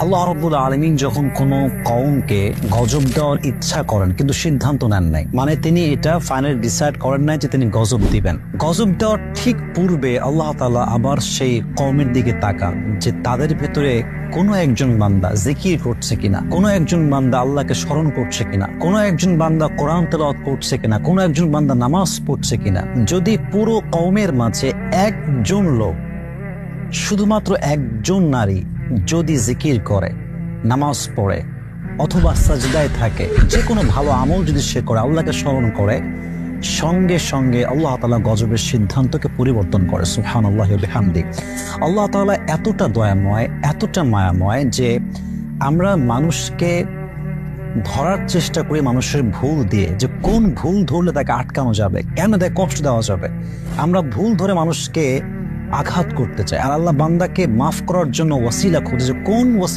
আল্লাহ রাব্বুল আলামিন যখন কোনো কওমকে গজব দেওয়ার ইচ্ছা করেন কিন্তু সিদ্ধান্ত নেন নাই, মানে তিনি এটা ফাইনাল ডিসাইড করেন নাই যে তিনি গজব দিবেন। গজব দেওয়ার ঠিক পূর্বে আল্লাহ তাআলা আবার সেই কওমের দিকে তাকান যে তাদের ভেতরে কোনো একজন বান্দা জিকির করছে কিনা, কোনো একজন বান্দা আল্লাহকে স্মরণ করছে কিনা, কোনো একজন বান্দা কোরআন তেলাওয়াত করছে কিনা, কোনো একজন বান্দা নামাজ পড়ছে কিনা। যদি পুরো কওমের মাঝে একজন লোক, শুধুমাত্র একজন নারী যদি জিকির করে, নামাজ পড়ে অথবা সাজদায় থাকে, যে কোনো ভালো আমল যদি সে করে, আল্লাহকে স্মরণ করে, সঙ্গে সঙ্গে আল্লাহ তাআলা গজবের সিদ্ধান্তকে পরিবর্তন করে। সুবহানাল্লাহি ওয়া বিহামদিহি। আল্লাহ তাআলা এতটা দয়াময়, এতটা মায়াময় যে আমরা মানুষকে ধরার চেষ্টা করি মানুষের ভুল দিয়ে, যে কোন ভুল ধরলে তাকে আটকানো যাবে, কেন তাকে কষ্ট দেওয়া যাবে। আমরা ভুল ধরে মানুষকে আঘাত করতে চাই, আর আল্লাহ বান্দাকে মাফ করার জন্য ওয়াসিলা খুঁজে, যে কোন